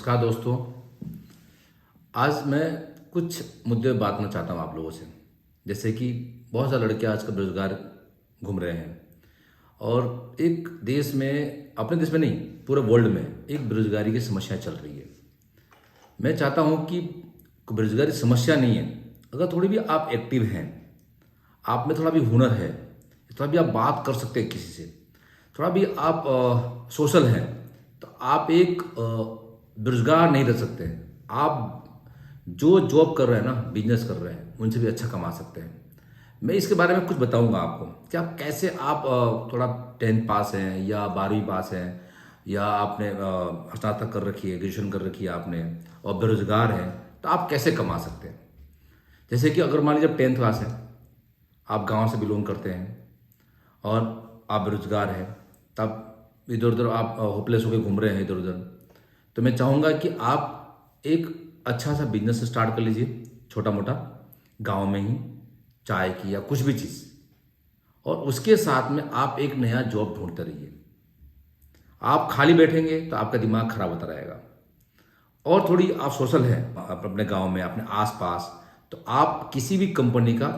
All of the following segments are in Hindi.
नमस्कार दोस्तों। आज मैं कुछ मुद्दे पे बात करना चाहता हूँ आप लोगों से। जैसे कि बहुत सारे लड़के आजकल बेरोजगार घूम रहे हैं और एक देश में, अपने देश में नहीं, पूरे वर्ल्ड में एक बेरोजगारी की समस्या चल रही है। मैं चाहता हूँ कि बेरोजगारी समस्या नहीं है, अगर थोड़ी भी आप एक्टिव हैं, आप में थोड़ा भी हुनर है, थोड़ा भी आप बात कर सकते हैं किसी से, थोड़ा भी आप सोशल हैं, तो आप एक बेरोजगार नहीं रह सकते हैं। आप जो जॉब कर रहे हैं ना, बिजनेस कर रहे हैं, उनसे भी अच्छा कमा सकते हैं। मैं इसके बारे में कुछ बताऊंगा आपको कि आप कैसे, आप थोड़ा 10th पास हैं या 12वीं पास हैं या आपने स्नातक कर रखी है, ग्रेजुएशन कर रखी है आपने, और बेरोजगार हैं, तो आप कैसे कमा सकते हैं। जैसे कि अगर मान लीजिए आप 10th क्लास है, आप गांव से बिलोंग करते हैं और आप बेरोजगार हैं, तब इधर उधर आप होपलेस होकर घूम रहे हैं इधर उधर, तो मैं चाहूँगा कि आप एक अच्छा सा बिजनेस स्टार्ट कर लीजिए, छोटा मोटा, गांव में ही, चाय की या कुछ भी चीज़। और उसके साथ में आप एक नया जॉब ढूंढते रहिए। आप खाली बैठेंगे तो आपका दिमाग खराब होता रहेगा। और थोड़ी आप सोशल हैं अपने गांव में, अपने आसपास, तो आप किसी भी कंपनी का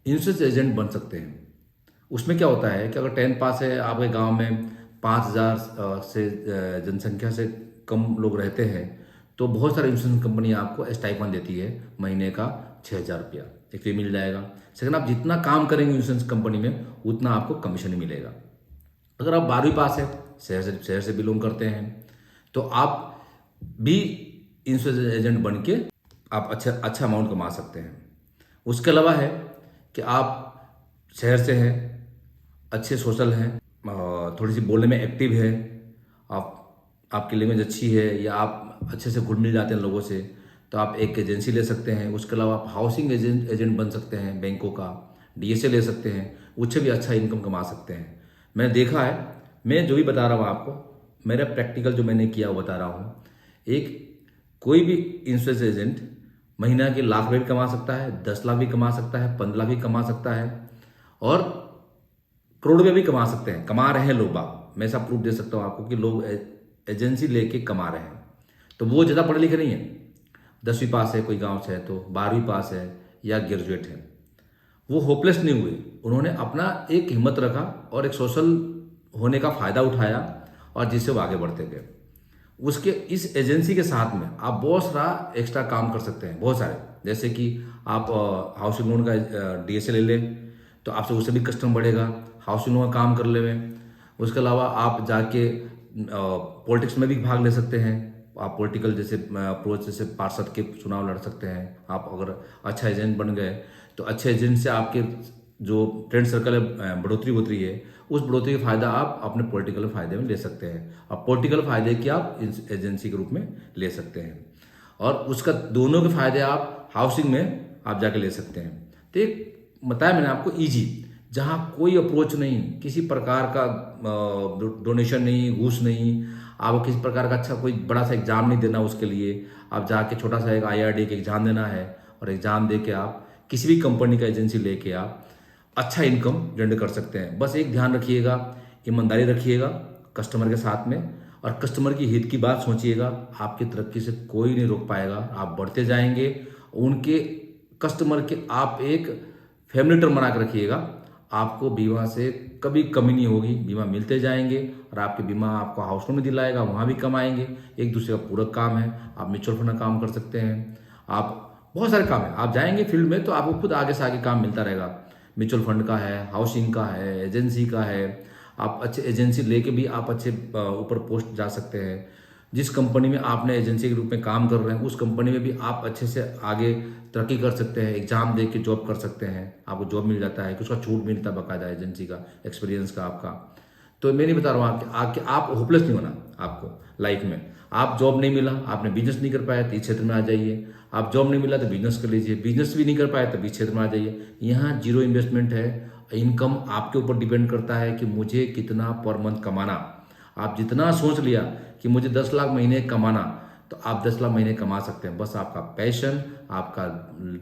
इंश्योरेंस एजेंट बन सकते हैं। उसमें क्या होता है कि अगर 10th पास है, आपके गांव में 5,000 से जनसंख्या से कम लोग रहते हैं, तो बहुत सारी इंश्योरेंस कंपनी आपको स्टाइपेंड देती है, महीने का 6,000 रुपया एक भी मिल जाएगा। सेकंड, आप जितना काम करेंगे इंश्योरेंस कंपनी में, उतना आपको कमीशन मिलेगा। अगर आप 12वीं पास है, शहर से बिलोंग करते हैं, तो आप भी इंश्योरेंस एजेंट बन के आप अच्छा अच्छा अमाउंट कमा सकते हैं। उसके अलावा है कि आप शहर से हैं, अच्छे सोशल हैं, थोड़ी सी बोलने में एक्टिव है, आप आपकी लैंग्वेज अच्छी है, या आप अच्छे से घुल मिल जाते हैं लोगों से, तो आप एक एजेंसी ले सकते हैं। उसके अलावा आप हाउसिंग एजेंट बन सकते हैं, बैंकों का डीएसए ले सकते हैं, उससे भी अच्छा इनकम कमा सकते हैं। मैंने देखा है, मैं जो भी बता रहा हूँ आपको, मेरा प्रैक्टिकल जो मैंने किया वो बता रहा हूँ। एक कोई भी इंश्योरेंस एजेंट महीना के लाख रुपये भी कमा सकता है, 10 लाख भी कमा सकता है, 15 लाख भी कमा सकता है, और करोड़ रुपये भी कमा सकते हैं। कमा रहे हैं लोग बाग, मैं ऐसा प्रूफ दे सकता हूँ आपको कि लोग एजेंसी लेके कमा रहे हैं। तो वो ज़्यादा पढ़े लिखे नहीं है, 10वीं पास है, कोई गांव से है तो 12वीं पास है या ग्रेजुएट है, वो होपलेस नहीं हुए। उन्होंने अपना एक हिम्मत रखा और एक सोशल होने का फ़ायदा उठाया, और जिससे वो आगे बढ़ते गए। उसके इस एजेंसी के साथ में आप बहुत सारा एक्स्ट्रा काम कर सकते हैं, बहुत सारे। जैसे कि आप हाउसिंग लोन का डीएसए ले लें, तो आपसे उससे भी कस्टमर बढ़ेगा, हाउसिंग लोन का काम कर ले। उसके अलावा आप जाके पॉलिटिक्स में भी भाग ले सकते हैं। आप पॉलिटिकल जैसे अप्रोच, जैसे पार्षद के चुनाव लड़ सकते हैं। आप अगर अच्छा एजेंट बन गए, तो अच्छे एजेंट से आपके जो फ्रेंड सर्कल है, बढ़ोतरी होती है, उस बढ़ोतरी का फायदा आप अपने पॉलिटिकल फायदे में ले सकते हैं, और पॉलिटिकल फायदे की आप इस एजेंसी के रूप में ले सकते हैं। और उसका दोनों के फायदे आप हाउसिंग में आप जाके ले सकते हैं। तो एक बताया मैंने आपको इजी, जहाँ कोई अप्रोच नहीं, किसी प्रकार का डोनेशन नहीं, घूस नहीं, आपको किसी प्रकार का अच्छा कोई बड़ा सा एग्जाम नहीं देना। उसके लिए आप जाके छोटा सा एक IRD का एग्जाम देना है, और एग्जाम दे के आप किसी भी कंपनी का एजेंसी लेके आप अच्छा इनकम जनरेट कर सकते हैं। बस एक ध्यान रखिएगा, ईमानदारी रखिएगा कस्टमर के साथ में, और कस्टमर की हित की बात सोचिएगा। आपकी तरक्की से कोई नहीं रोक पाएगा, आप बढ़ते जाएंगे। उनके कस्टमर के आप एक फैमिली टर्म बना कर रखिएगा। आपको बीमा से कभी कमी नहीं होगी, बीमा मिलते जाएंगे, और आपके बीमा आपको हाउस लोन में दिलाएगा, वहाँ भी कमाएंगे। एक दूसरे का पूरक काम है। आप म्यूचुअल फंड का काम कर सकते हैं, आप बहुत सारे काम है। आप जाएंगे फील्ड में तो आपको खुद आगे से आगे काम मिलता रहेगा। म्यूचुअल फंड का है, हाउसिंग का है, एजेंसी का है। आप अच्छे एजेंसी लेके भी आप अच्छे ऊपर पोस्ट जा सकते हैं। जिस कंपनी में आपने एजेंसी के रूप में काम कर रहे हैं, उस कंपनी में भी आप अच्छे से आगे तरक्की कर सकते हैं। एग्जाम दे के जॉब कर सकते हैं, आपको जॉब मिल जाता है, कुछ का छूट मिलता है बाकायदा, एजेंसी का एक्सपीरियंस का आपका। तो मैं नहीं बता रहा हूँ आप होपलेस नहीं होना। आपको लाइफ में आप जॉब नहीं मिला, आपने बिजनेस नहीं कर पाया, तो इस क्षेत्र में आ जाइए। आप जॉब नहीं मिला तो बिजनेस कर लीजिए, बिजनेस भी नहीं कर पाए तो इस क्षेत्र में आ जाइए। यहाँ जीरो इन्वेस्टमेंट है। इनकम आपके ऊपर डिपेंड करता है कि मुझे कितना पर मंथ कमाना। आप जितना सोच लिया कि मुझे 10 लाख महीने कमाना, तो आप 10 लाख महीने कमा सकते हैं। बस आपका पैशन, आपका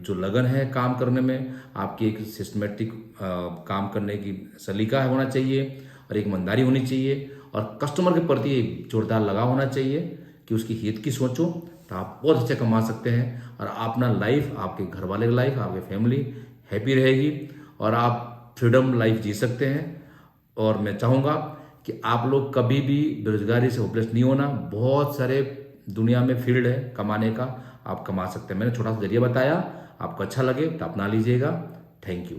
जो लगन है काम करने में, आपकी एक सिस्टमेटिक काम करने की सलीका होना चाहिए, और एक ईमानदारी होनी चाहिए, और कस्टमर के प्रति एक जोरदार लगाव होना चाहिए कि उसकी हित की सोचो तो आप बहुत अच्छे कमा सकते हैं, और अपना लाइफ, आपके घर वाले की लाइफ, आपकी फैमिली हैप्पी रहेगी, और आप फ्रीडम लाइफ जी सकते हैं। और मैं चाहूँगा कि आप लोग कभी भी बेरोजगारी से होपलेस नहीं होना। बहुत सारे दुनिया में फील्ड है कमाने का, आप कमा सकते हैं। मैंने छोटा सा जरिया बताया, आपको अच्छा लगे तो अपना लीजिएगा। Thank you.